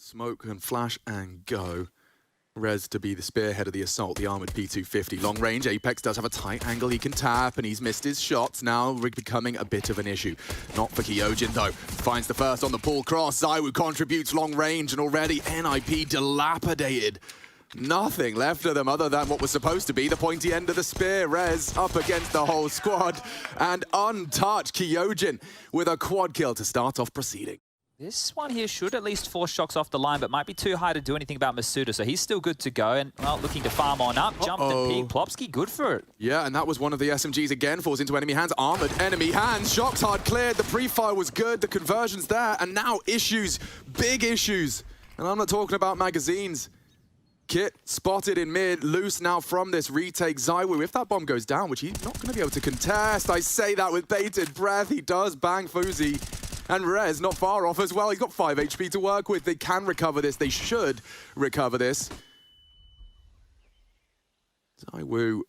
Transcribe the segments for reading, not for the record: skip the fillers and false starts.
Smoke and flash and go. Rez to be the spearhead of the assault, the armored P250. Long range, Apex does have a tight angle he can tap, and he's missed his shots. Now becoming a bit of an issue. Not for Kyojin, though. Finds the first on the pull cross. ZywOo contributes long range, and already NIP dilapidated. Nothing left of them other than what was supposed to be the pointy end of the spear. Rez up against the whole squad, and untouched Kyojin with a quad kill to start off proceeding. This one here should at least force Shox off the line, but might be too high to do anything about Masuda, so he's still good to go, and, well, looking to farm on up. Jumped and peeked. Plopsky, good for it. Yeah, and that was one of the SMGs again, falls into enemy hands. Armored enemy hands. Shox hard cleared. The pre-fire was good. The conversion's there, and now issues. Big issues. And I'm not talking about magazines. Kit spotted in mid, loose now from this retake. ZywOo, if that bomb goes down, which he's not going to be able to contest, I say that with bated breath, he does bang Fuzi. And Rez not far off as well. He's got 5 HP to work with. They can recover this. They should recover this. ZywOo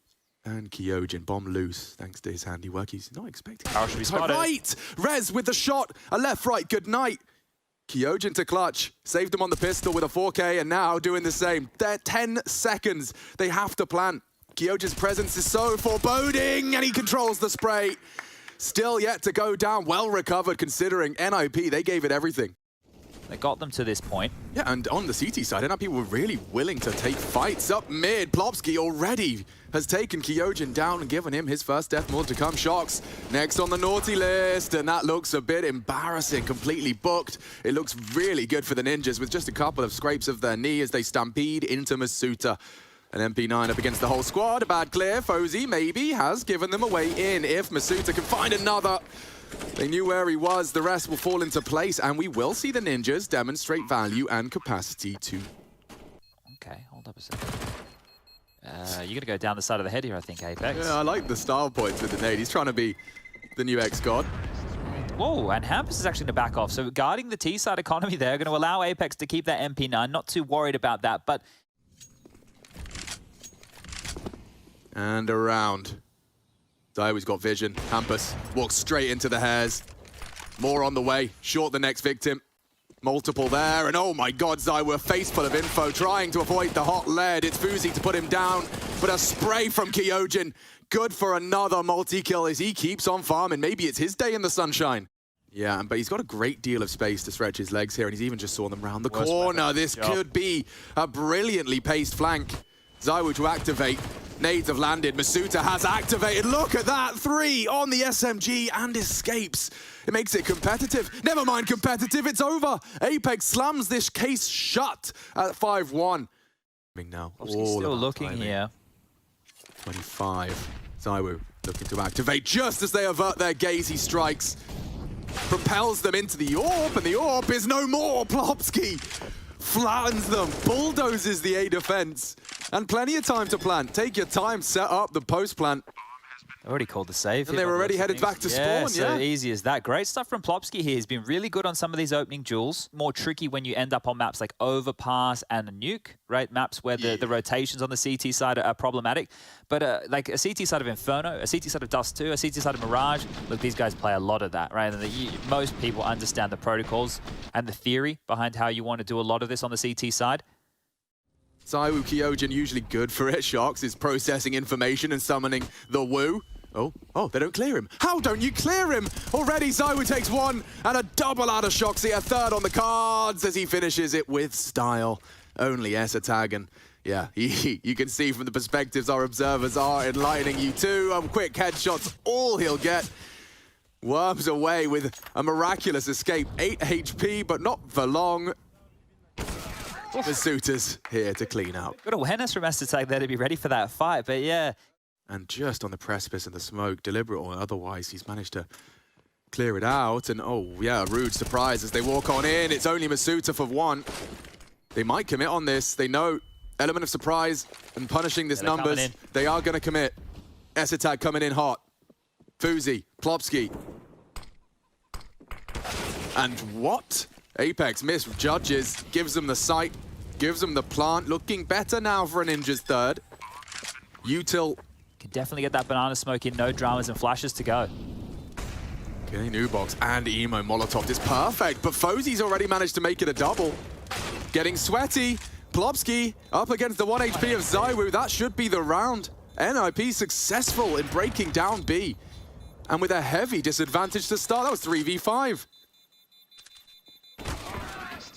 and Kyojin, bomb loose, thanks to his handiwork. He's not expecting How should we spot it? Right! Rez with the shot. A left, right, good night. Kyojin to clutch. Saved him on the pistol with a 4K, and now doing the same. They're 10 seconds. They have to plant. Kyojin's presence is so foreboding, and he controls the spray. Still yet to go down. Well recovered considering NIP, they gave it everything. They got them to this point. Yeah, and on the CT side, NIP were really willing to take fights up mid. Plopsky already has taken Kyojin down and given him his first death. More to come. Shox next on the naughty list, and that looks a bit embarrassing. Completely booked. It looks really good for the Ninjas with just a couple of scrapes of their knee as they stampede into Masuta. An MP9 up against the whole squad. A bad clear. Fozy maybe has given them a way in. If Masuta can find another, they knew where he was. The rest will fall into place, and we will see the Ninjas demonstrate value and capacity too. Okay, hold up a second. You're going to go down the side of the head here, I think, Apex. Yeah, I like the style points with the nade. He's trying to be the new ex-god. Whoa, and Hampus is actually going to back off. So guarding the T-side economy there, going to allow Apex to keep that MP9. Not too worried about that, but... And around. ZywOo's got vision. Hampus walks straight into the hairs. More on the way. Short the next victim. Multiple there. And oh my god, ZywOo, a face full of info. Trying to avoid the hot lead. It's Fuzi to put him down. But a spray from Kyojin. Good for another multi-kill as he keeps on farming. Maybe it's his day in the sunshine. Yeah, but he's got a great deal of space to stretch his legs here. And he's even just saw them round the corner. This could be a brilliantly paced flank. ZywOo to activate. Nades have landed. Masuta has activated. Look at that. 3 on the SMG and escapes. It makes it competitive. Never mind competitive. It's over. Apex slams this case shut at 5-1. Now, still looking here. 25. ZywOo looking to activate just as they avert their gaze. He strikes. Propels them into the orb, and the orb is no more. Plopsky flattens them, bulldozes the A defense, and plenty of time to plant. Take your time, set up the post-plant. Already called the save. And they're already headed back to spawn, so easy as that. Great stuff from Plopsky here. He's been really good on some of these opening duels. More tricky when you end up on maps like Overpass and Nuke, right? Maps where the rotations on the CT side are problematic. But like a CT side of Inferno, a CT side of Dust 2, a CT side of Mirage, look, these guys play a lot of that, right? And most people understand the protocols and the theory behind how you want to do a lot of this on the CT side. ZywOo, Kyojin usually good for it. Shox is processing information and summoning the Woo. Oh, they don't clear him. How don't you clear him? Already ZywOo takes 1 and a double out of Shoxy, a 3rd on the cards as he finishes it with style. Only S tag, and yeah, you can see from the perspectives our observers are enlightening you too. Quick headshots, all he'll get. Worms away with a miraculous escape. 8 HP, but not for long. Masuta's here to clean up. Good awareness from S-Tag there to be ready for that fight, but yeah. And just on the precipice of the smoke, deliberate or otherwise, he's managed to clear it out. And oh yeah, a rude surprise as they walk on in. It's only Masuta for 1. They might commit on this. They know element of surprise and punishing this numbers. They are going to commit. S-Tag coming in hot. Fuzi, Plopsky. And what? Apex misjudges, gives them the sight, gives them the plant. Looking better now for a Ninja's 3rd. Util can definitely get that banana smoke in. No dramas and flashes to go. Okay, new box and Emo Molotov is perfect, but Fozy's already managed to make it a double. getting sweaty. Plopsky up against the 1 HP of ZywOo. That should be the round. NIP successful in breaking down B. And with a heavy disadvantage to start. That was 3v5.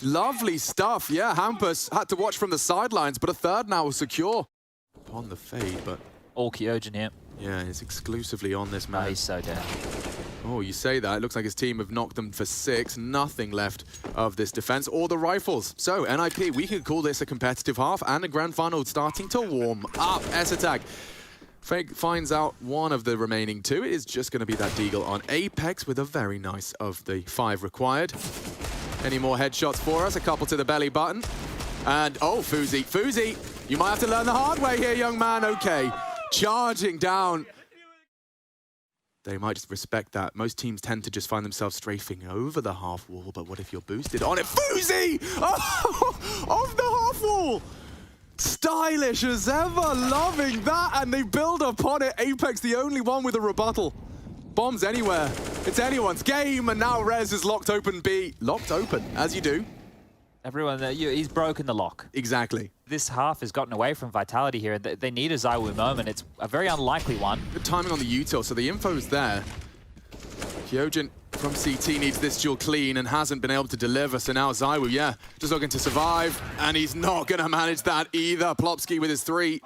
Lovely stuff. Yeah, Hampus had to watch from the sidelines, but a third now was secure. Upon the fade, but... All Kyojin here. Yeah, he's exclusively on this man. Oh, he's so down. Oh, you say that. It looks like his team have knocked them for 6. Nothing left of this defense or the rifles. So, NIP, we could call this a competitive half and a grand final starting to warm up. S-Attack finds out one of the remaining 2. It is just going to be that Deagle on Apex with a very nice of the 5 required. Any more headshots for us? A couple to the belly button. And, oh, Fuzi. Fuzi, you might have to learn the hard way here, young man. Okay, charging down. They might just respect that. Most teams tend to just find themselves strafing over the half wall, but what if you're boosted on it? Fuzi! Oh, off the half wall! Stylish as ever, loving that, and they build upon it. Apex, the only one with a rebuttal. Bombs anywhere. It's anyone's game, and now Rez is locked open B. Locked open, as you do. Everyone, he's broken the lock. Exactly. This half has gotten away from Vitality here. They need a ZywOo moment. It's a very unlikely one. Good timing on the util, so the info is there. Kyojin from CT needs this duel clean and hasn't been able to deliver, so now ZywOo, yeah, just looking to survive, and he's not going to manage that either. Plopsky with his 3.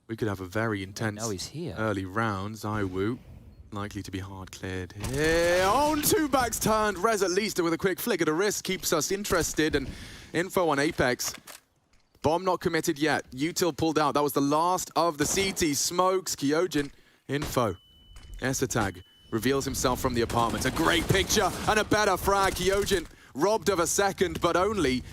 We could have a very intense he's here. Early round. ZywOo likely to be hard cleared here. On 2 backs turned. Rez at least with a quick flick at a wrist keeps us interested, and info on Apex. Bomb not committed yet. Util pulled out. That was the last of the CT smokes. Kyojin, info. S-Attack reveals himself from the apartment. A great picture and a better frag. Kyojin robbed of a second, but only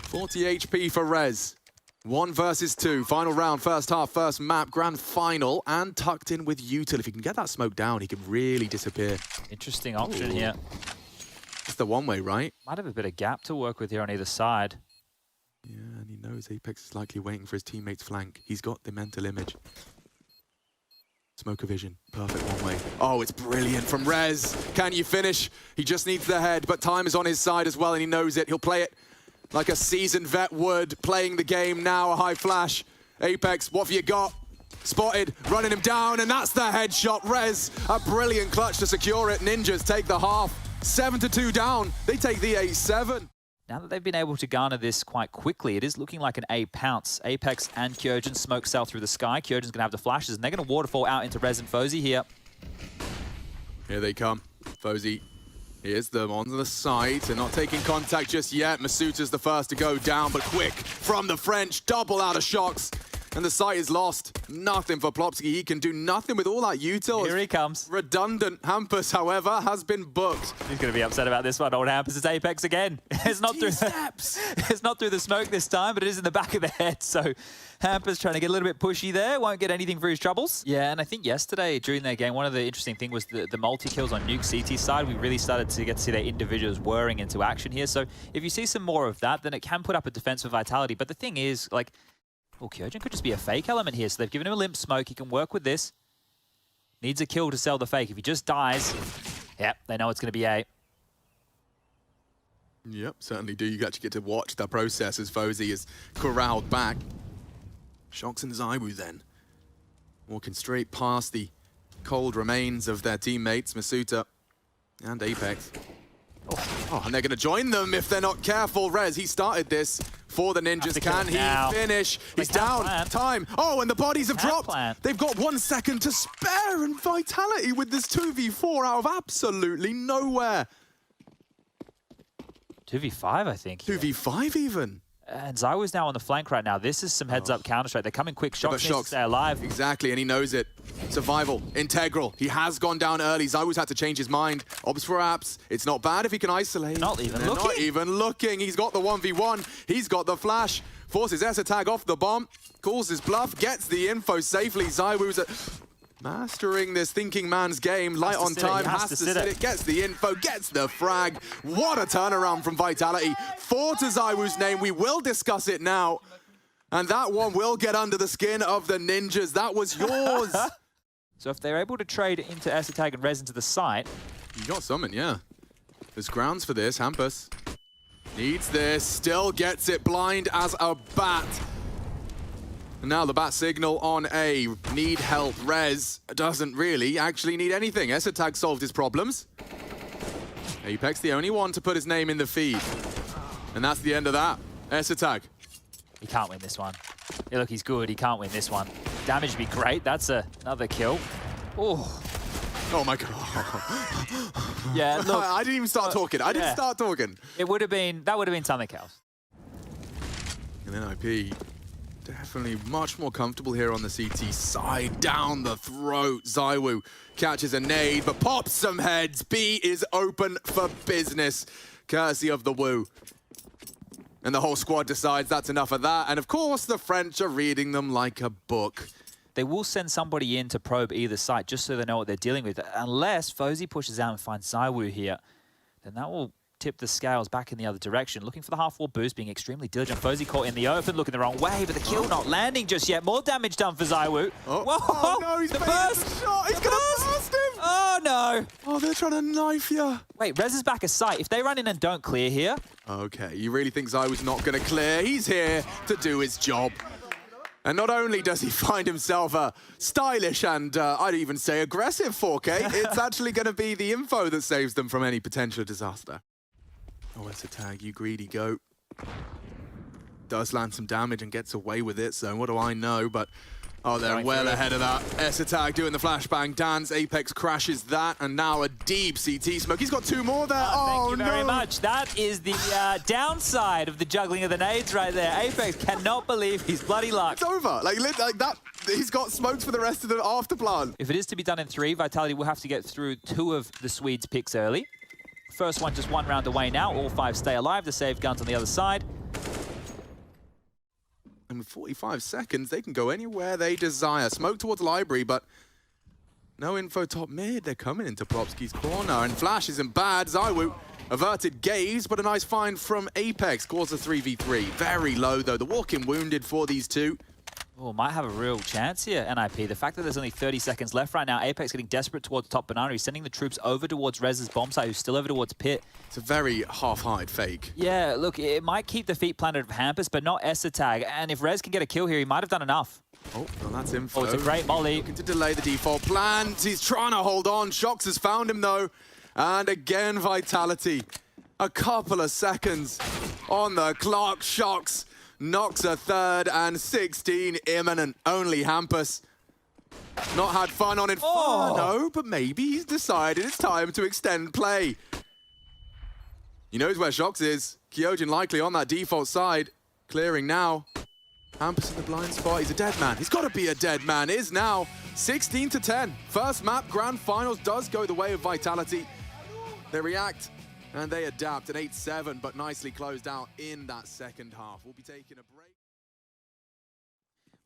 40 HP for Rez. 1 versus 2. Final round, first half, first map, grand final, and tucked in with Util. If he can get that smoke down, he can really disappear. Interesting option here. It's the one way, right? Might have a bit of gap to work with here on either side. Yeah, and he knows Apex is likely waiting for his teammate's flank. He's got the mental image. Smoker vision, perfect one way. Oh, it's brilliant from Rez. Can you finish? He just needs the head, but time is on his side as well, and he knows it. He'll play it like a seasoned vet would, playing the game now. A high flash. Apex, what have you got? Spotted, running him down, and that's the headshot. Rez, a brilliant clutch to secure it. Ninjas take the half. 7-2 down. They take the A7. Now that they've been able to garner this quite quickly, it is looking like an A pounce. Apex and Kyojin smoke cell through the sky. Kyojin's going to have the flashes, and they're going to waterfall out into Rez and Fozy here. Here they come. Fozy. Here's them on the side. They're not taking contact just yet. Masuta's the first to go down, but quick from the French. Double out of shocks. And the site is lost. Nothing for Plopsky. He can do nothing with all that util. Here he comes. Redundant. Hampus, however, has been booked. He's going to be upset about this one. Old Hampus is Apex again. It's not through it's not through the smoke this time, but it is in the back of the head. So Hampus trying to get a little bit pushy there. Won't get anything for his troubles. Yeah, and I think yesterday during their game, one of the interesting things was the multi-kills on Nuke CT side. We really started to get to see their individuals whirring into action here. So if you see some more of that, then it can put up a defense for Vitality. But the thing is, like, well, Kyojin could just be a fake element here, so they've given him a limp smoke. He can work with this. Needs a kill to sell the fake. If he just dies, yep, they know it's going to be A. Yep, certainly do. You actually get to watch that process as Fozy is corralled back. Shocks and ZywOo then. Walking straight past the cold remains of their teammates, Masuta and Apex. Oh, and they're going to join them if they're not careful. Rez, he started this for the Ninjas. Can he finish? He's down. Time. Oh, and the bodies have dropped. They've got 1 second to spare, and Vitality with this 2v4 out of absolutely nowhere. 2v5, I think. 2v5 even. And ZywOo's now on the flank right now. This is some heads-up Counter-Strike. They're coming quick. Shocks needs to stay alive. Exactly, and he knows it. Survival, integral. He has gone down early. ZywOo's had to change his mind. Obs for apps. It's not bad if he can isolate. Not even looking. Not even looking. He's got the 1v1. He's got the flash. Forces S-Attack off the bomb. Calls his bluff. Gets the info safely. ZywOo's mastering this thinking man's game. Light on time. Has to sit it. Gets the info. Gets the frag. What a turnaround from Vitality. 4 to ZywOo's name. We will discuss it now. And that one will get under the skin of the Ninjas. That was yours. So if they're able to trade into S-Attack and Rez into the site. You got summon, yeah. There's grounds for this. Hampus. Needs this, still gets it blind as a bat. And now the bat signal on A. Need help. Rez doesn't really actually need anything. Esatag solved his problems. Apex the only one to put his name in the feed. And that's the end of that. Esatag. He can't win this one. Yeah, look, he's good. He can't win this one. Damage would be great. That's another kill. Oh. Oh my god. Yeah, look. I didn't even start talking. I didn't start talking. That would have been something else. And then IP definitely much more comfortable here on the CT side. Down the throat. ZywOo catches a nade, but pops some heads. B is open for business, courtesy of the Woo. And the whole squad decides that's enough of that. And of course, the French are reading them like a book. They will send somebody in to probe either site just so they know what they're dealing with. Unless Fozy pushes out and finds ZywOo here, then that will tip the scales back in the other direction. Looking for the half-wall boost, being extremely diligent. Fozy caught in the open, looking the wrong way, but the kill not landing just yet. More damage done for ZywOo. Oh, whoa! Oh no, he's the failing burst! the shot. He's gonna blast him! Oh no! Oh, they're trying to knife you. Wait, Rez is back a site. If they run in and don't clear here... Okay, you really think ZywOo's not gonna clear? He's here to do his job. And not only does he find himself a stylish and, I'd even say, aggressive 4K, it's actually going to be the info that saves them from any potential disaster. Oh, it's a tag, you greedy goat. Does land some damage and gets away with it, so what do I know? But, oh, they're well ahead of that. Esatag doing the flashbang dance. Apex crashes that, and now a deep CT smoke. He's got two more there. Thank you very much. That is the downside of the juggling of the nades right there. Apex cannot believe he's bloody luck. It's over. Like that. He's got smokes for the rest of the afterplan. If it is to be done in 3, Vitality will have to get through 2 of the Swedes' picks early. First one just 1 round away now. All 5 stay alive. The saved guns on the other side. And with 45 seconds, they can go anywhere they desire. Smoke towards library, but no info top mid. They're coming into Plopski's corner, and Flash isn't bad. ZywOo averted gaze, but a nice find from Apex. Scores a 3v3. Very low, though. The walk-in wounded for these two. Oh, might have a real chance here, NIP. The fact that there's only 30 seconds left right now, Apex getting desperate towards top banana. He's sending the troops over towards Rez's bomb site, who's still over towards Pit. It's a very half-hide fake. Yeah, look, it might keep the feet planted of Hampus, but not Esatag. And if Rez can get a kill here, he might have done enough. Oh, well, that's info. Oh, it's a great molly. Looking to delay the default plan. He's trying to hold on. Shox has found him, though. And again, Vitality. A couple of seconds on the clock. Shox knocks a third, and 16 imminent. Only Hampus. Not had fun on Inferno, but maybe he's decided it's time to extend play. He knows where Shox is. Kyojin likely on that default side. Clearing now. Hampus in the blind spot. He's a dead man. He's got to be a dead man. Is now 16-10. First map, grand finals does go the way of Vitality. They react. And they adapt an 8-7, but nicely closed out in that second half. We'll be taking a break.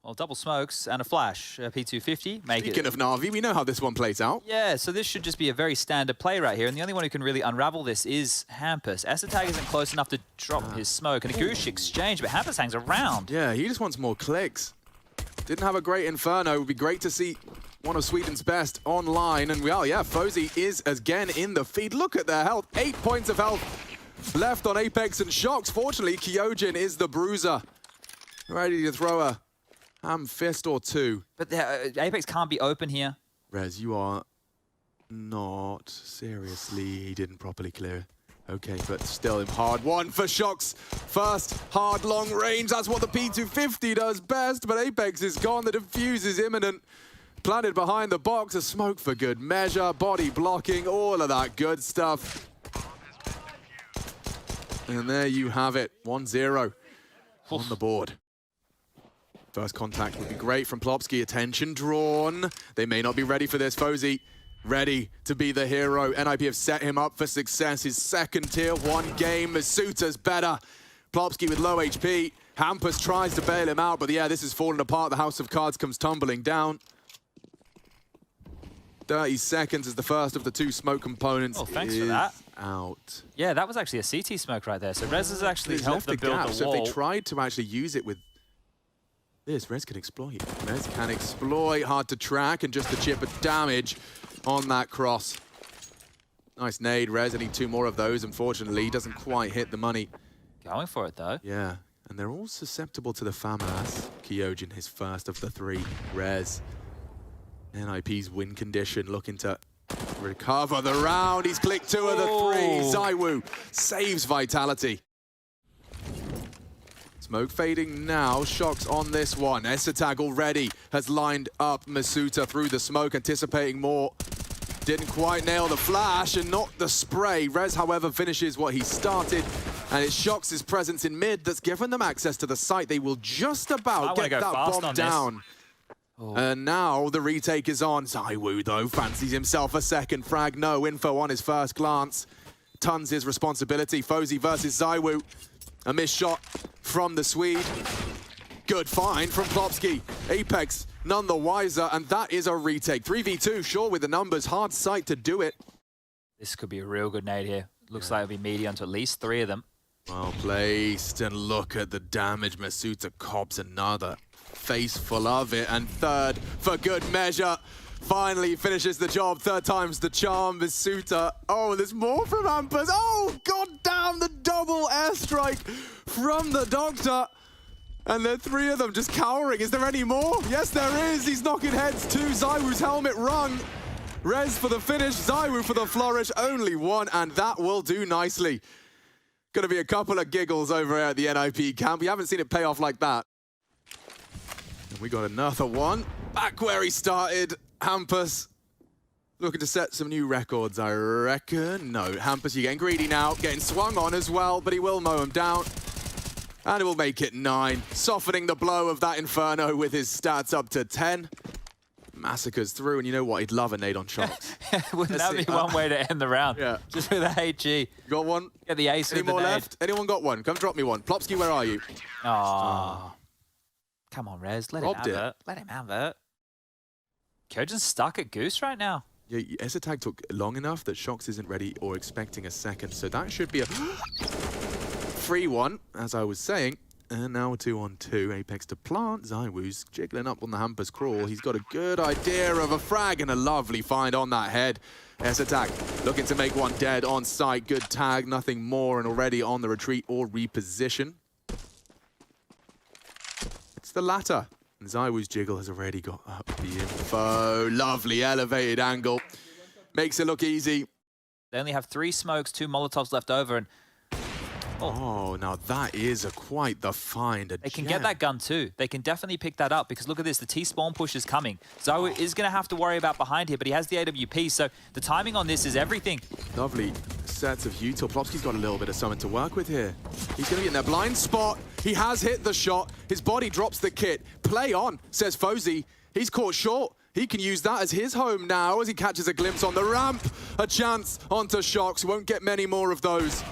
Well, double smokes and a flash. P250 make Speaking of Na'Vi, we know how this one plays out. Yeah, so this should just be a very standard play right here. And the only one who can really unravel this is Hampus. Esatag isn't close enough to drop his smoke. And a Goosh exchange, but Hampus hangs around. Yeah, he just wants more clicks. Didn't have a great Inferno. It would be great to see one of Sweden's best online. And Fozy is again in the feed. Look at their health. 8 points of health left on Apex and Shox. Fortunately, Kyojin is the bruiser. Ready to throw a ham fist or two. But Apex can't be open here. Rez, you are not. Seriously, he didn't properly clear. Okay, but still in hard one for Shox. First, hard long range. That's what the P250 does best, but Apex is gone. The defuse is imminent. Planted behind the box, a smoke for good measure, body blocking, all of that good stuff. And there you have it, 1-0 on the board. First contact would be great from Plopski. Attention drawn. They may not be ready for this. Fozy ready to be the hero. NIP have set him up for success. His second tier 1 game. Masuta's better. Plopski with low HP. Hampus tries to bail him out, but yeah, this is falling apart. The House of Cards comes tumbling down. 30 seconds as the first of the 2 smoke components thanks for that. Out. Yeah, that was actually a CT smoke right there. So Rez has actually helped them build the wall. So if they tried to actually use it with this, Rez can exploit. Rez can exploit. Hard to track, and just the chip of damage on that cross. Nice nade, Rez. I need 2 more of those. Unfortunately, he doesn't quite hit the money. Going for it, though. Yeah, and they're all susceptible to the FAMAS. Kyojin, his first of the 3. Rez. NIP's win condition, looking to recover the round. He's clicked 2 of the 3. ZywOo saves Vitality. Smoke fading now. Shox on this one. Esatag already has lined up Masuta through the smoke, anticipating more. Didn't quite nail the flash and not the spray. Rez, however, finishes what he started. And it's Shox's presence in mid that's given them access to the site. They will just about get that bomb down. And now the retake is on. ZywOo, though, fancies himself a second frag. No info on his first glance. Tons his responsibility. Fozy versus ZywOo. A missed shot from the Swede. Good find from Plopsky. Apex none the wiser, and that is a retake. 3v2, sure, with the numbers. Hard sight to do it. This could be a real good nade here. Looks like it'll be medium to at least 3 of them. Well placed, and look at the damage. Masuta cops another face full of it, and third for good measure. Finally finishes the job. 3rd time's the charm. Masuta. Oh, there's more from Hampus. Oh, goddamn, the double airstrike from the Doctor. And there are 3 of them just cowering. Is there any more? Yes, there is. He's knocking heads too. ZywOo's helmet rung. Rez for the finish. ZywOo for the flourish. Only 1, and that will do nicely. Gonna be a couple of giggles over here at the NIP camp. We haven't seen it pay off like that. And we got another one. Back where he started. Hampus looking to set some new records, I reckon. No, Hampus, you're getting greedy now. Getting swung on as well, but he will mow him down. And it will make it 9. Softening the blow of that Inferno with his stats up to 10. Massacres through, and you know what? He'd love a nade on Shox. Wouldn't that be one way to end the round? Yeah. Just with a HG. Got one? Get the ace Any with the more nade. left? Anyone got one? Come drop me one. Plopsky, where are you? Oh. Come on, Rez. Let him Robbed have it. it. Let him have it. Kyojin's stuck at Goose right now. Yeah, Esatag took long enough that Shox isn't ready or expecting a second, so that should be a free one, as I was saying. And now 2-on-2, Apex to plant. ZywOo's jiggling up on the Hampus crawl. He's got a good idea of a frag and a lovely find on that head. Esatag looking to make one dead on site. Good tag, nothing more, and already on the retreat or reposition. It's the latter. And ZywOo's jiggle has already got up the info. Lovely elevated angle. Makes it look easy. They only have 3 smokes, 2 Molotovs left over, and oh, now that is quite the find. they can get that gun too. They can definitely pick that up because look at this, the T-spawn push is coming. ZywOo is going to have to worry about behind here, but he has the AWP, so the timing on this is everything. Lovely sets of util. Plopsky's got a little bit of something to work with here. He's going to be in their blind spot. He has hit the shot. His body drops the kit. Play on, says Fozy. He's caught short. He can use that as his home now as he catches a glimpse on the ramp. A chance onto Shox. Won't get many more of those.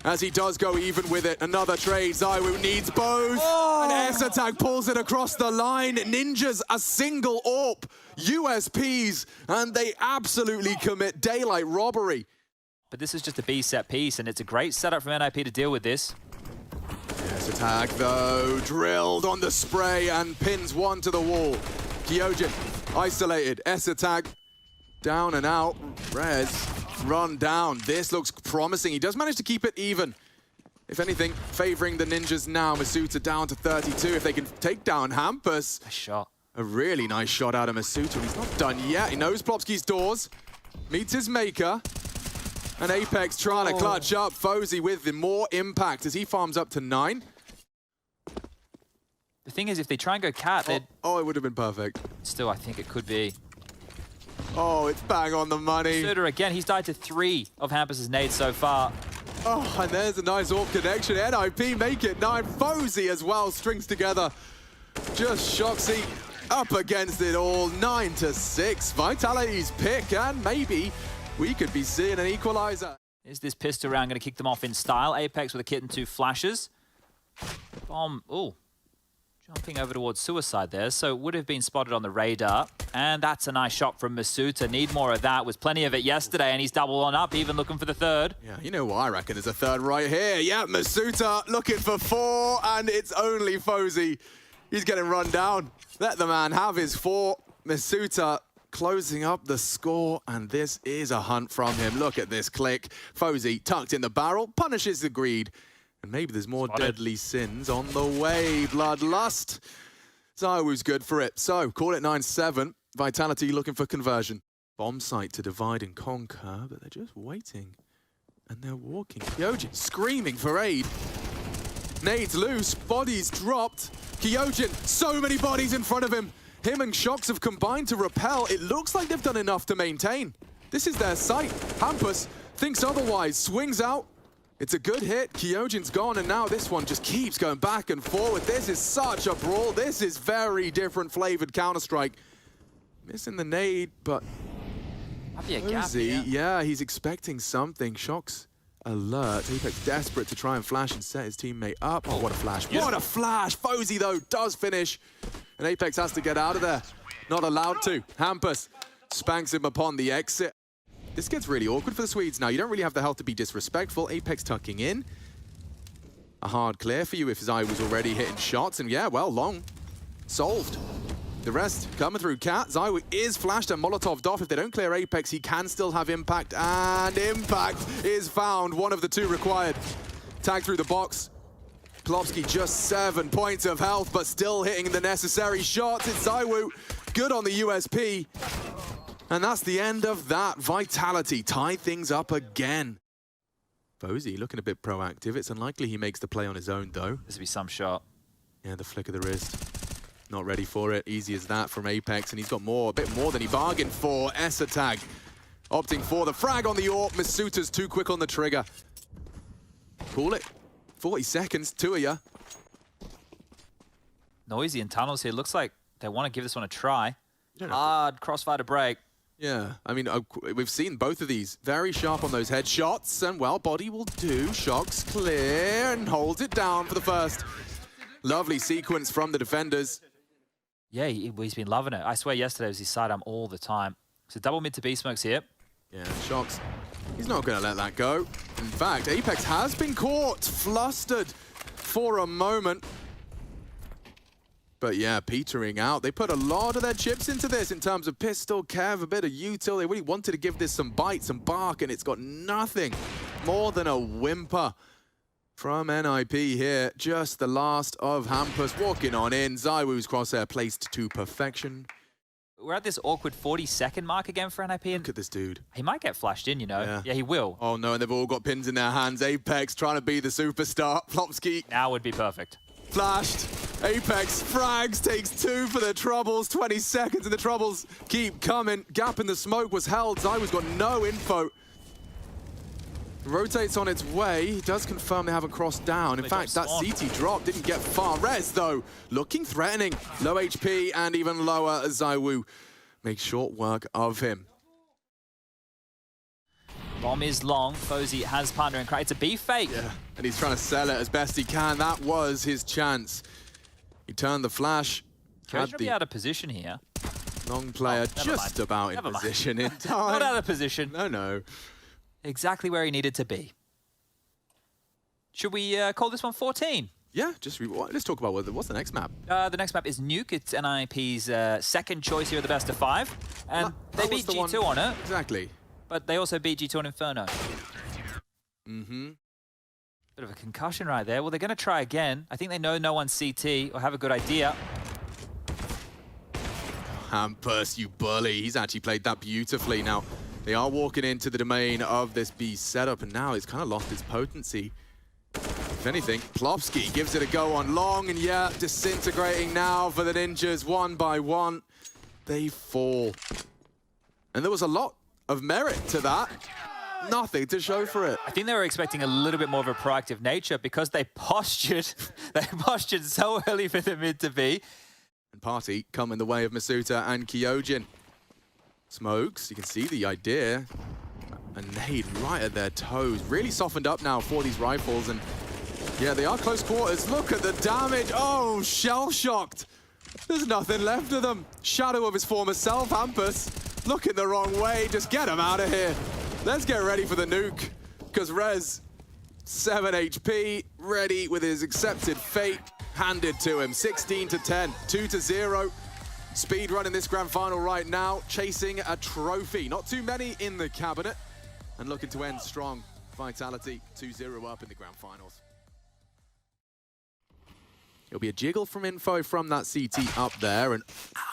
As he does go even with it. Another trade. ZywOo needs both. Oh. And Esatag pulls it across the line. Ninjas a single AWP. USPs. And they absolutely commit daylight robbery. But this is just a B set piece, and it's a great setup from NIP to deal with this. Esatag, though, drilled on the spray and pins one to the wall. Kyojin isolated. Esatag down and out. Rez run down. This looks promising. He does manage to keep it even. If anything, favoring the Ninjas now. Masuta down to 32. If they can take down Hampus. A shot. A really nice shot out of Masuta. And he's not done yet. He knows Plopsky's doors. Meets his maker. And Apex trying to clutch up. Fozy with the more impact as he farms up to 9. The thing is, if they try and go cat, they'd... Oh, it would have been perfect. Still, I think it could be. Oh, it's bang on the money. Suter again, he's died to 3 of Hampus's nades so far. Oh, and there's a nice AWP connection. NIP make it 9. Fozy as well strings together. Just Shoxy up against it all. 9-6. Vitality's pick, and maybe we could be seeing an equalizer. Is this pistol round going to kick them off in style? Apex with a kit and 2 flashes. Bomb, ooh. Jumping over towards Suicide there, so it would have been spotted on the radar. And that's a nice shot from Masuta. Need more of that. Was plenty of it yesterday, and he's double on up, even looking for the 3rd. Yeah, you know what I reckon there's a 3rd right here. Yeah, Masuta looking for 4, and it's only Fozy. He's getting run down. Let the man have his 4. Masuta closing up the score, and this is a hunt from him. Look at this click. Fozy tucked in the barrel, punishes the greed. And maybe there's more deadly sins on the way. Bloodlust. ZywOo's good for it. So, call it 9-7. Vitality looking for conversion. Bomb site to divide and conquer, but they're just waiting. And they're walking. Kyojin screaming for aid. Nades loose, bodies dropped. Kyojin, so many bodies in front of him. Him and Shox have combined to repel. It looks like they've done enough to maintain. This is their sight. Hampus thinks otherwise, swings out. It's a good hit. Kyojin's gone, and now this one just keeps going back and forward. This is such a brawl. This is very different flavored Counter-Strike. Missing the nade, but Might be a gap here. yeah, he's expecting something. Shox alert. Apex desperate to try and flash and set his teammate up. Oh, what a flash. What a flash. Fozy, though, does finish. And Apex has to get out of there. Not allowed to. Hampus spanks him upon the exit. This gets really awkward for the Swedes now. You don't really have the health to be disrespectful. Apex tucking in. A hard clear for you if ZywOo was already hitting shots. And yeah, well, long. Solved. The rest coming through Cat. ZywOo is flashed and Molotov'd off. If they don't clear Apex, he can still have impact. And impact is found. One of the two required. Tag through the box. Plopsky just 7 points of health, but still hitting the necessary shots. It's ZywOo. Good on the USP. And that's the end of that. Vitality tie things up again. Fozy looking a bit proactive. It's unlikely he makes the play on his own, though. This will be some shot. Yeah, the flick of the wrist. Not ready for it. Easy as that from Apex. And he's got more, a bit more than he bargained for. Essa tag. Opting for the frag on the AWP. Misuta's too quick on the trigger. Call it. 40 seconds, two of you. Noisy in tunnels here. Looks like they want to give this one a try. Hard crossfire to break. Yeah, I mean, we've seen both of these. Very sharp on those headshots, and well, body will do. Shox clear and holds it down for the first. Lovely sequence from the defenders. Yeah, he's been loving it. I swear yesterday was his sidearm all the time. So double mid to B smokes here. Yeah, Shox, he's not going to let that go. In fact, Apex has been caught, flustered for a moment. But yeah, petering out. They put a lot of their chips into this in terms of pistol, Kev, a bit of util. They really wanted to give this some bite, some bark, and it's got nothing more than a whimper from NIP here. Just the last of Hampus walking on in. ZywOo's crosshair placed to perfection. We're at this awkward 40-second mark again for NIP. And look at this dude. He might get flashed in, you know. Yeah, he will. Oh no, and they've all got pins in their hands. Apex trying to be the superstar. Plopsky. Now would be perfect. Flashed. Apex frags, takes 2 for the Troubles. 20 seconds and the Troubles keep coming. Gap in the smoke was held. ZywOo's got no info. Rotates on its way. He does confirm they haven't crossed down. In fact, that CT drop didn't get far. Rez, though, looking threatening. Low HP and even lower. ZywOo makes short work of him. Bomb is long. Fozy has partner and crack. It's a B fake. Yeah, and he's trying to sell it as best he can. That was his chance. He turned the flash. Coach will be out of position here. Long player, just about in position in time. Not out of position. No. Exactly where he needed to be. Should we call this one 14? Yeah, let's talk about what's the next map. The next map is Nuke. It's NIP's second choice here at the best of 5. And they beat G2 on it. Exactly. But they also beat G2 on Inferno. Mm-hmm. Bit of a concussion right there. Well, they're going to try again. I think they know no one's CT or have a good idea. Hampus, you bully. He's actually played that beautifully. Now, they are walking into the domain of this B setup, and now it's kind of lost its potency. If anything, Plopsky gives it a go on long, and yeah, disintegrating now for the Ninjas one by one. They fall. And there was a lot of merit to that. Nothing to show for it. I think they were expecting a little bit more of a proactive nature because they postured. They postured so early for the mid to be. And Party come in the way of Misuta and Kyojin. Smokes, you can see the idea. A nade right at their toes. Really softened up now for these rifles. And yeah, they are close quarters. Look at the damage. Oh, shell-shocked. There's nothing left of them. Shadow of his former self, Hampus. Looking the wrong way. Just get him out of here. Let's get ready for the nuke. Because Rez, 7 HP, ready with his accepted fate handed to him. 16 to 10, 2 to 0. Speed run in this grand final right now, chasing a trophy. Not too many in the cabinet. And looking to end strong. Vitality 2-0 up in the grand finals. It'll be a jiggle from Info from that CT up there, and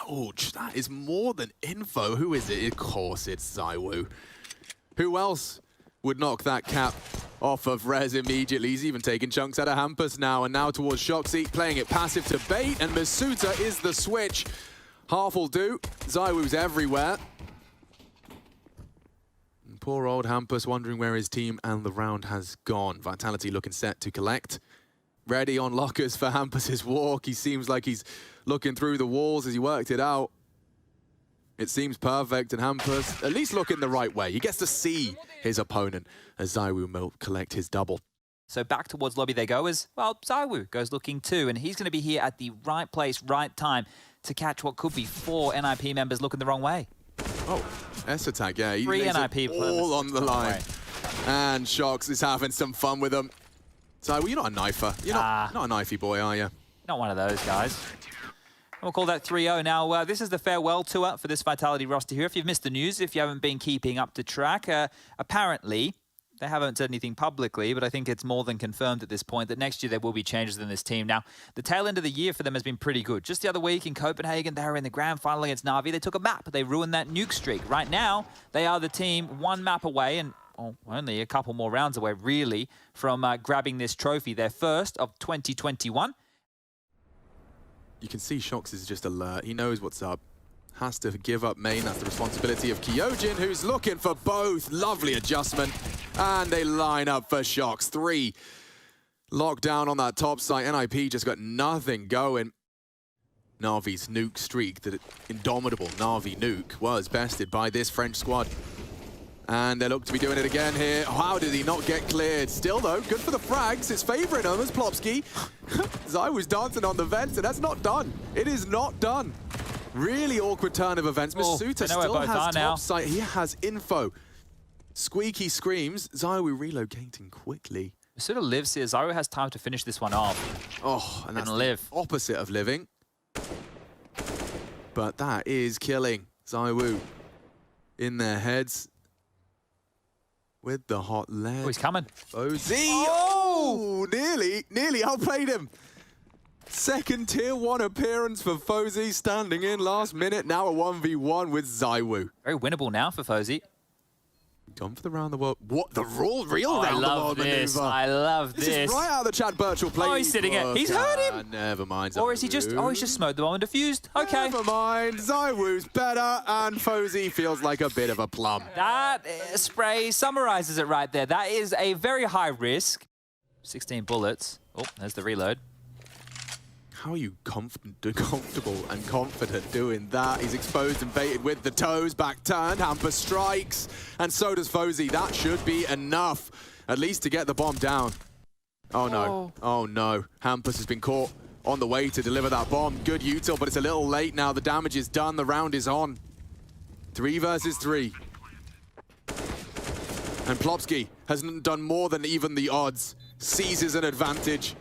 ouch, that is more than Info. Who is it? Of course it's ZywOo. Who else would knock that cap off of Rez immediately? He's even taking chunks out of Hampus now, and now towards Shoxy, playing it passive to bait, and Masuta is the switch. Half will do. ZywOo's everywhere. And poor old Hampus wondering where his team and the round has gone. Vitality looking set to collect. Ready on lockers for Hampus's walk. He seems like he's looking through the walls as he worked it out. It seems perfect, and Hampus at least looking the right way. He gets to see his opponent as ZywOo will collect his double. So back towards lobby they go as, well, ZywOo goes looking too, and he's going to be here at the right place, right time to catch what could be 4 NIP members looking the wrong way. Oh, S-Attack, yeah. He 3 lays NIP it all on the line. And Shox is having some fun with them. ZywOo, you're not a knifer. You're not a knifey boy, are you? Not one of those guys. We'll call that 3-0. Now, this is the farewell tour for this Vitality roster here. If you've missed the news, if you haven't been keeping up to track, apparently, they haven't said anything publicly, but I think it's more than confirmed at this point that next year there will be changes in this team. Now, the tail end of the year for them has been pretty good. Just the other week in Copenhagen, they were in the grand final against Na'Vi. They took a map. They ruined that nuke streak. Right now, they are the team 1 map away and only a couple more rounds away, really, from grabbing this trophy. Their first of 2021. You can see Shox is just alert. He knows what's up. Has to give up main. That's the responsibility of Kyojin, who's looking for both. Lovely adjustment. And they line up for Shox. 3. Locked down on that top site. NIP just got nothing going. Na'Vi's nuke streak, that indomitable Na'Vi nuke, was bested by this French squad. And they look to be doing it again here. How did he not get cleared? Still, though, good for the frags. It's favouring him as Plopsky. ZywOo's dancing on the vents, and that's not done. It is not done. Really awkward turn of events. Masuta still has top site. He has Info. Squeaky screams. ZywOo relocating quickly. Masuta lives here. ZywOo has time to finish this one off. Oh, and that's the opposite of living. But that is killing ZywOo in their heads. With the hot leg. Oh, he's coming. Fozy. Oh, nearly outplayed him. Second tier 1 appearance for Fozy, standing in last minute. Now a 1v1 with ZywOo. Very winnable now for Fozy. Gone for the round the world. What? The real round the world maneuver. I love this. This is right out of the Chad Birchall play. Oh, he's sitting it. He's hurt him. Never mind. Or is he just, he's just smoked the bomb and diffused. Okay. Never mind. ZywOo's better, and Fozy feels like a bit of a plum. That spray summarizes it right there. That is a very high risk. 16 bullets. Oh, there's the reload. How are you comfortable and confident doing that? He's exposed and baited with the toes, back turned, Hampus strikes, and so does Fozy. That should be enough, at least to get the bomb down. Oh no, oh no. Hampus has been caught on the way to deliver that bomb. Good util, but it's a little late now. The damage is done, the round is on. 3 versus 3. And Plopsky hasn't done more than even the odds. Seizes an advantage.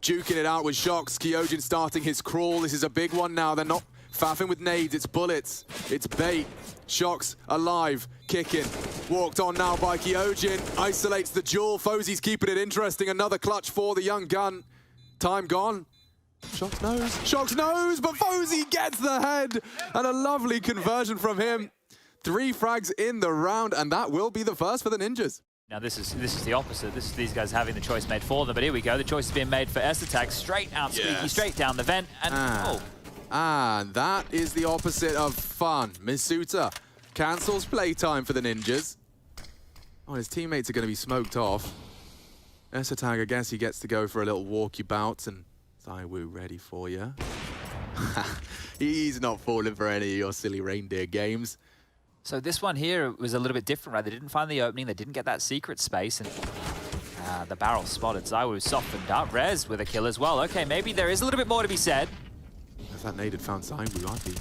Duking it out with Shox. Kyojin starting his crawl. This is a big one now. They're not faffing with nades. It's bullets. It's bait. Shox alive. Kicking. Walked on now by Kyojin. Isolates the duel. Fozy's keeping it interesting. Another clutch for the young gun. Time gone. Shox knows. Shox knows, but Fozy gets the head. And a lovely conversion from him. 3 frags in the round, and that will be the first for the Ninjas. Now this is the opposite. This is these guys having the choice made for them. But here we go. The choice is being made for S-Attack. Straight out Squeaky, straight down the vent. And and that is the opposite of fun. Masuta cancels playtime for the Ninjas. Oh, his teammates are going to be smoked off. S-Attack, I guess he gets to go for a little walkabout. And ZywOo ready for you. He's not falling for any of your silly reindeer games. So this one here was a little bit different, right? They didn't find the opening, they didn't get that secret space, and the barrel spotted. ZywOo softened up. Rez with a kill as well. Okay, maybe there is a little bit more to be said. If that nade had found ZywOo, I'd be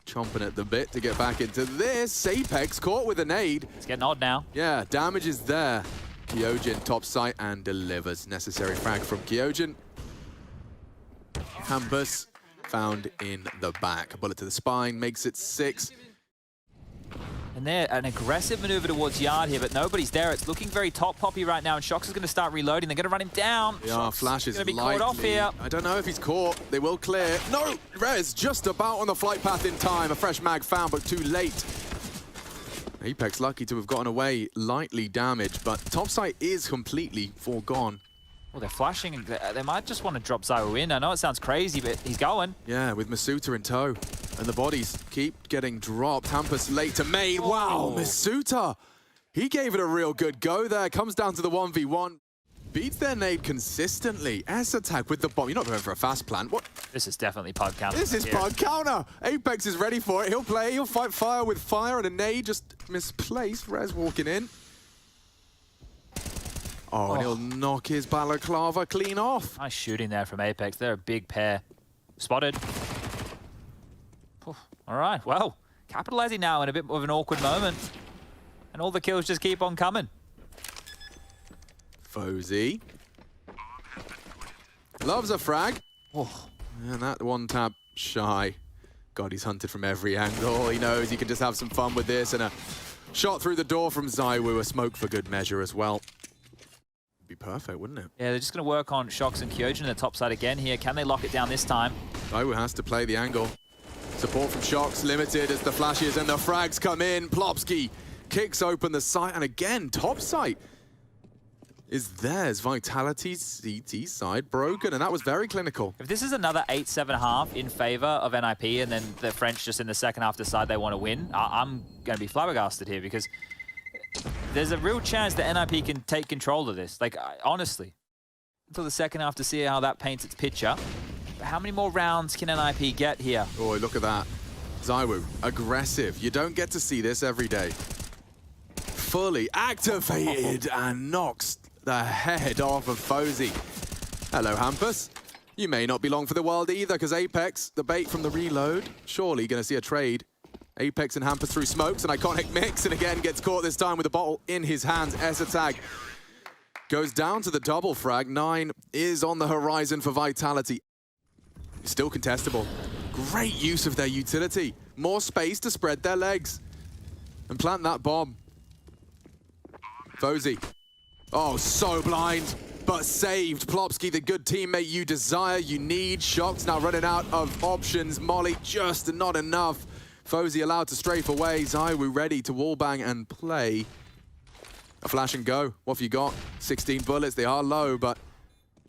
chomping at the bit to get back into this. Apex caught with a nade. It's getting odd now. Yeah, damage is there. Kyojin top site and delivers. Necessary frag from Kyojin. Hampus found in the back. A bullet to the spine makes it 6. And they're an aggressive maneuver towards Yard here, but nobody's there. It's looking very top poppy right now, and Shox is going to start reloading. They're going to run him down. Yeah, Flash is going to be caught off here. I don't know if he's caught. They will clear. No! Rez just about on the flight path in time. A fresh mag found, but too late. Apex lucky to have gotten away lightly damaged, but topside is completely foregone. Well, they're flashing. They might just want to drop Zyro in. I know it sounds crazy, but he's going. Yeah, with Masuta in tow. And the bodies keep getting dropped. Hampus late to main. Wow, Masuta! He gave it a real good go there. Comes down to the 1v1. Beats their nade consistently. S attack with the bomb. You're not going for a fast plant. What? This is definitely pug counter. This is pug counter. Apex is ready for it. He'll play. He'll fight fire with fire, and a nade just misplaced. Rez walking in. Oh, and he'll knock his balaclava clean off. Nice shooting there from Apex. They're a big pair. Spotted. All right, well, capitalizing now in a bit of an awkward moment. And all the kills just keep on coming. Fozy. Loves a frag. Oh. And that one tap shy. God, he's hunted from every angle. He knows he can just have some fun with this. And a shot through the door from Zywoo. A smoke for good measure as well. Be perfect, wouldn't it? Yeah, they're just going to work on Shox and Kyojin in the top side again here. Can they lock it down this time? Zywoo has to play the angle. Support from Shox limited as the flashes and the frags come in. Plopsky kicks open the site, and again, top site is theirs. Vitality's CT side broken, and that was very clinical. If this is another 8-7 in favor of NIP, and then the French just in the second half decide they want to win, I'm going to be flabbergasted here, because there's a real chance that NIP can take control of this. Like, honestly, until the second half to see how that paints its picture. How many more rounds can NIP get here? Oh, look at that. Zywoo, aggressive. You don't get to see this every day. Fully activated and knocks the head off of Fozy. Hello, Hampus. You may not be long for the world either, because Apex, the bait from the reload, surely going to see a trade. Apex and Hampus through smokes, an iconic mix, and again gets caught this time with a bottle in his hands. S-Attack goes down to the double frag. 9 is on the horizon for Vitality. Still contestable. Great use of their utility. More space to spread their legs and plant that bomb. Fozy. Oh, so blind, but saved. Plopsky, the good teammate you desire, you need. Shox now running out of options. Molly just not enough. Fozy allowed to strafe away. Zywoo ready to wallbang and play. A flash and go. What have you got? 16 bullets. They are low, but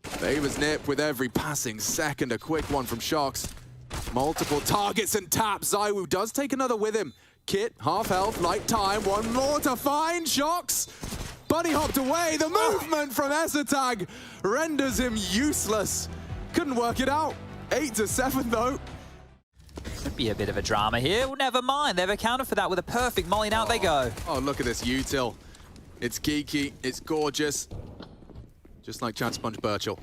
favors Nip with every passing second. A quick one from Shox. Multiple targets and taps. Zywoo does take another with him. Kit, half health, light time. One more to find. Shox. Bunny hopped away. The movement from S-Attack renders him useless. Couldn't work it out. 8-7 though. Could be a bit of a drama here. Well, never mind. They've accounted for that with a perfect molly. Out they go. Oh, look at this util. It's geeky. It's gorgeous. Just like Chad Sponge Birchall.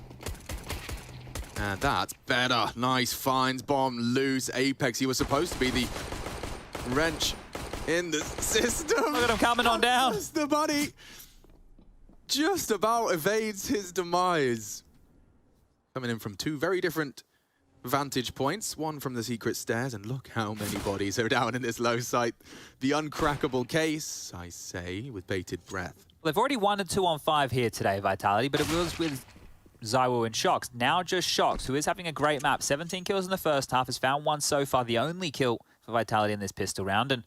And that's better. Nice finds. Bomb loose. Apex. He was supposed to be the wrench in the system. Look at him coming on down. The buddy just about evades his demise. Coming in from two very different vantage points. One from the secret stairs, and look how many bodies are down in this low site. The uncrackable case, I say, with bated breath. Well, they've already won a 2-on-5 here today, Vitality, but it was with Zywoo and Shox. Now just Shox, who is having a great map. 17 kills in the first half, has found one so far, the only kill for Vitality in this pistol round. And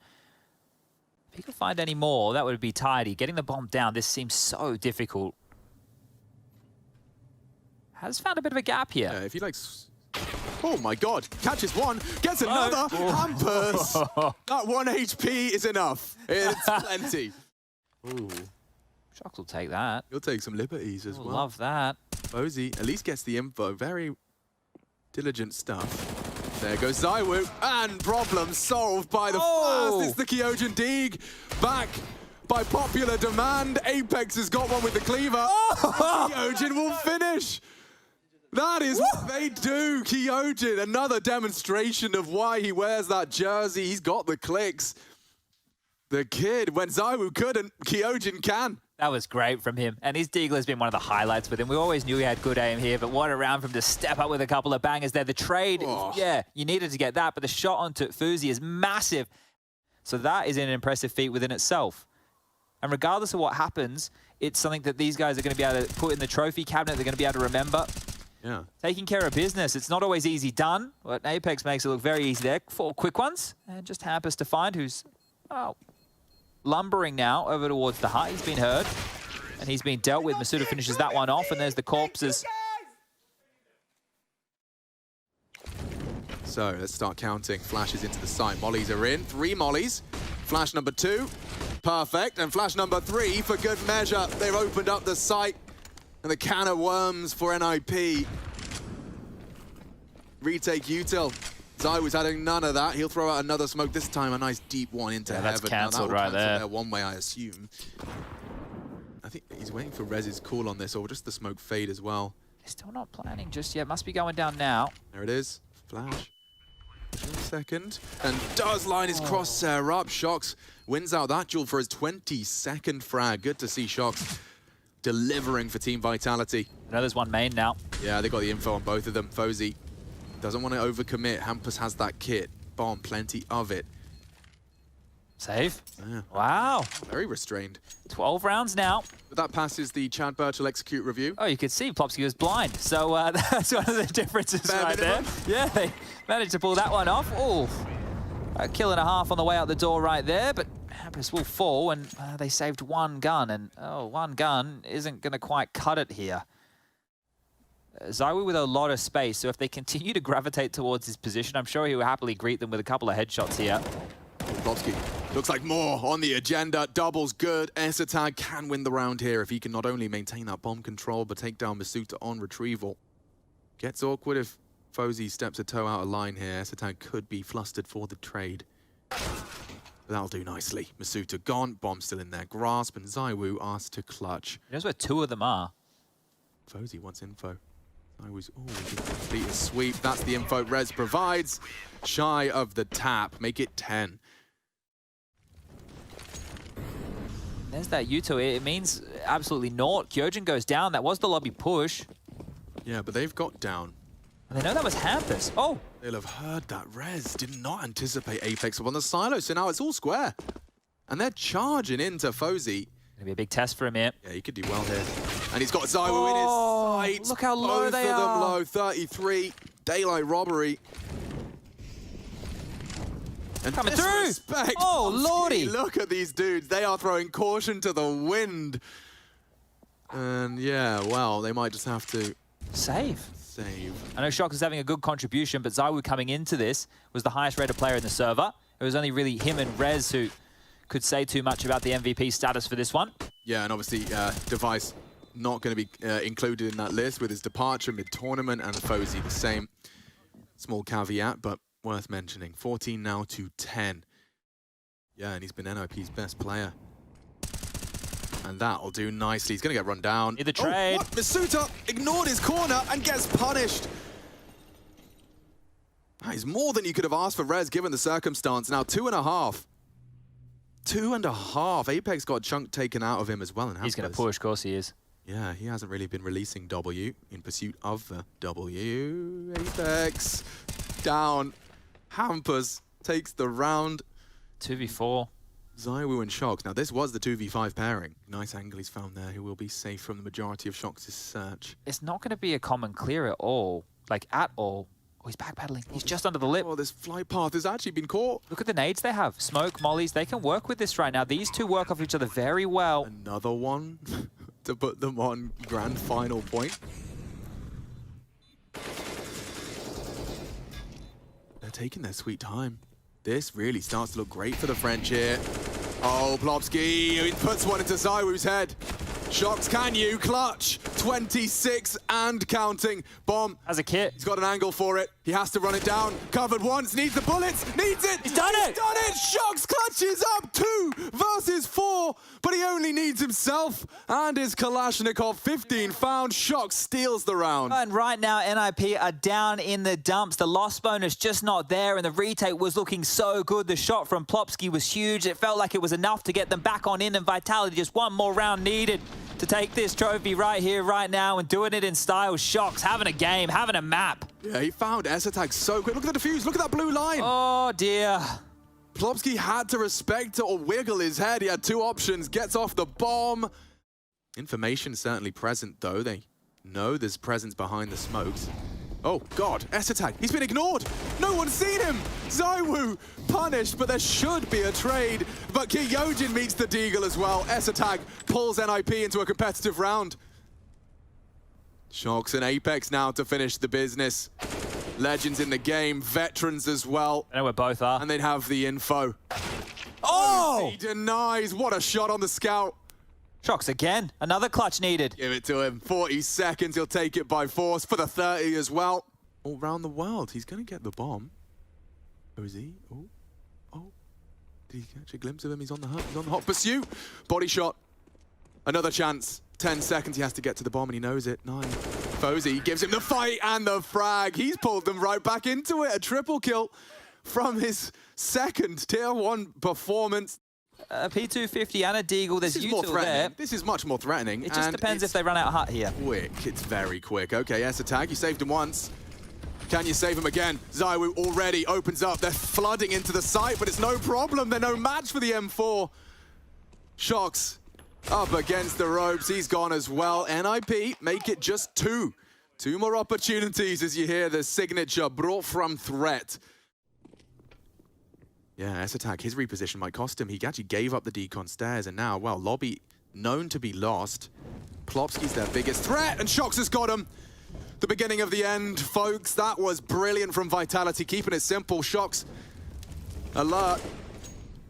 if he could find any more, that would be tidy. Getting the bomb down, this seems so difficult. Has found a bit of a gap here. Yeah, if he likes... Oh my god, catches one, gets another, Hampus! That 1 HP is enough. It's plenty. Ooh. Shox will take that. He'll take some liberties as well. Love that. Fozy at least gets the info. Very diligent stuff. There goes Zywoo, and problem solved by the fast. It's the Kyojin Deeg. Back by popular demand. Apex has got one with the cleaver. Kyojin will finish. That is what they do. Kyojin, another demonstration of why he wears that jersey. He's got the clicks. The kid, when Zywoo couldn't, Kyojin can. That was great from him. And his Deagler's been one of the highlights with him. We always knew he had good aim here, but what a round for him to step up with a couple of bangers there. The trade, yeah, you needed to get that, but the shot onto Fozy is massive. So that is an impressive feat within itself. And regardless of what happens, it's something that these guys are going to be able to put in the trophy cabinet. They're going to be able to remember. Yeah. Taking care of business. It's not always easy done, but Apex makes it look very easy there. 4 quick ones. And just hampers to find who's lumbering now over towards the hut. He's been heard. And he's been dealt with. Masuda finishes that one off, and there's the corpses. So let's start counting. Flashes into the site. Mollies are in. 3 mollies. Flash number 2. Perfect. And flash number 3 for good measure. They've opened up the site. And the can of worms for NIP. Retake util. ZywOo's having none of that. He'll throw out another smoke. This time a nice deep one into heaven. That's cancelled right there. One way, I assume. I think he's waiting for Rez's call on this, or just the smoke fade as well. They're still not planning just yet. Must be going down now. There it is. Flash. Just a second. And does line his crosshair up. Shox wins out that duel for his 22nd frag. Good to see Shox delivering for Team Vitality. I know there's one main now. Yeah, they got the info on both of them. Fozy doesn't want to overcommit. Hampus has that kit. Bomb, plenty of it. Save. Yeah. Wow. Very restrained. 12 rounds now. But that passes the Chad Birchall execute review. Oh, you could see Plopsky was blind. So that's one of the differences right there. Yeah, they managed to pull that one off. Oh, a kill and a half on the way out the door right there. But Hampus will fall, and they saved 1 gun. And, one gun isn't going to quite cut it here. ZywOo with a lot of space. So if they continue to gravitate towards his position, I'm sure he will happily greet them with a couple of headshots here. Plopsky looks like more on the agenda. Double's good. Esatag can win the round here if he can not only maintain that bomb control, but take down Masuda on retrieval. Gets awkward if Fozy steps a toe out of line here. Esatag could be flustered for the trade. But that'll do nicely. Masuda gone. Bomb still in their grasp, and ZywOo asked to clutch. He knows where 2 of them are. Fozy wants info. ZywOo's, he can complete his sweep. That's the info Rez provides. Shy of the tap. Make it 10. There's that Yuto. It means absolutely naught. Kyojin goes down. That was the lobby push. Yeah, but they've got down. And they know that was Hampus. Oh! They'll have heard that. Rez did not anticipate Apex up on the silo, so now it's all square. And they're charging into Fozy. Gonna be a big test for him here. Yeah, he could do well here. And he's got ZywOo in his sights. Look how low they are. Both of them low. 33. Daylight robbery. And coming through! Disrespect. Oh, lordy! Look at these dudes. They are throwing caution to the wind. And yeah, well, they might just have to save. Save. I know Shox is having a good contribution, but ZywOo coming into this was the highest rated player in the server. It was only really him and Rez who could say too much about the MVP status for this one. Yeah, and obviously Device not going to be included in that list with his departure mid-tournament, and Fozy the same. Small caveat, but worth mentioning. 14 now to 10. Yeah, and he's been NIP's best player. And that'll do nicely. He's going to get run down. In the trade. Oh, what? Masuda ignored his corner and gets punished. That is more than you could have asked for Rez given the circumstance. Now 2.5. 2.5. Apex got a chunk taken out of him as well. And he's going to push, of course he is. Yeah, he hasn't really been releasing W in pursuit of the W. Apex down. Hampus takes the round. 2v4. ZywOo and Shox. Now this was the 2v5 pairing. Nice angle he's found there, who will be safe from the majority of Shox's search. It's not going to be a common clear at all. Like, at all. Oh, he's backpedaling. He's just under the lip. Oh, this flight path has actually been caught. Look at the nades they have. Smoke, mollies, they can work with this right now. These two work off each other very well. Another one to put them on grand final point. They're taking their sweet time. This really starts to look great for the French here. Oh, Plopsky, he puts one into ZywOo's head. Shox, can you clutch? 26 and counting. Bomb. As a kit. He's got an angle for it. He has to run it down. Covered once, needs the bullets, needs it. He's done it. He's done it. Shox clutches up 2 versus 4, but he only needs himself and his Kalashnikov. 15 found. Shox steals the round. And right now, NIP are down in the dumps. The loss bonus just not there, and the retake was looking so good. The shot from Plopsky was huge. It felt like it was enough to get them back on in, and Vitality just one more round needed to take this trophy right here, right now, and doing it in style. Shox having a game, having a map. Yeah, he found Esatag so quick. Look at the defuse. Look at that blue line. Oh, dear. Plopsky had to respect it or wiggle his head. He had two options, gets off the bomb. Information certainly present, though. They know there's presence behind the smokes. Oh, God, S-Attack, he's been ignored. No one's seen him. ZywOo punished, but there should be a trade. But Kyojin meets the Deagle as well. S-Attack pulls NIP into a competitive round. Shox and Apex now to finish the business. Legends in the game, veterans as well. I know where both are. And they'd have the info. Oh! He denies. What a shot on the scout. Shox again. Another clutch needed. Give it to him. 40 seconds. He'll take it by force for the 30 as well. All around the world. He's going to get the bomb. Oh, is he? Oh. Oh. Did he catch a glimpse of him? He's on the hot. He's on the hot pursuit. Body shot. Another chance. 10 seconds. He has to get to the bomb and he knows it. 9. Fozy gives him the fight and the frag. He's pulled them right back into it. A triple kill from his second tier 1 performance. A P250 and a Deagle, there's util there. This is much more threatening. It just depends if they run out of hut here. Quick, it's very quick. Okay, S-Attack, you saved him once. Can you save him again? ZywOo already opens up. They're flooding into the site, but it's no problem. They're no match for the M4. Shox up against the ropes. He's gone as well. NIP make it just 2. 2 more opportunities as you hear the signature brought from threat. Yeah, S-Attack, his reposition might cost him. He actually gave up the decon stairs, and now, well, lobby known to be lost. Plopsky's their biggest threat, and Shox has got him. The beginning of the end, folks. That was brilliant from Vitality, keeping it simple. Shox alert.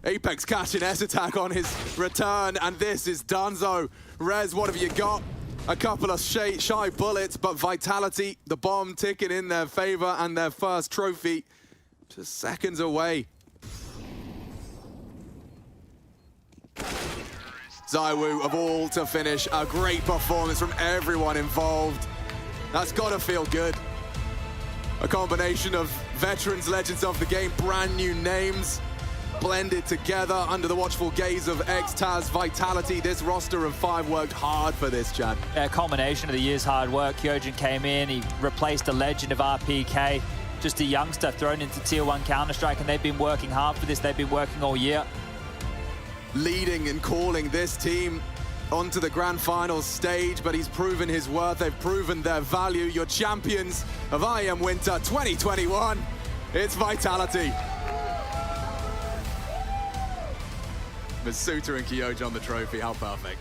Apex catching S-Attack on his return, and this is Dunzo. Rez, what have you got? A couple of shy bullets, but Vitality, the bomb ticking in their favor, and their first trophy just seconds away. ZywOo of all to finish. A great performance from everyone involved. That's gotta feel good. A combination of veterans, legends of the game, brand new names, blended together under the watchful gaze of X-Taz Vitality. This roster of 5 worked hard for this, Chad. Yeah, a culmination of the year's hard work. Kyojin came in, he replaced a legend of RPK. Just a youngster thrown into Tier 1 Counter-Strike, and they've been working hard for this. They've been working all year. Leading and calling this team onto the grand finals stage, but he's proven his worth. They've proven their value. Your champions of IEM Winter 2021. It's Vitality. Masuta and Kyojin on the trophy. How perfect.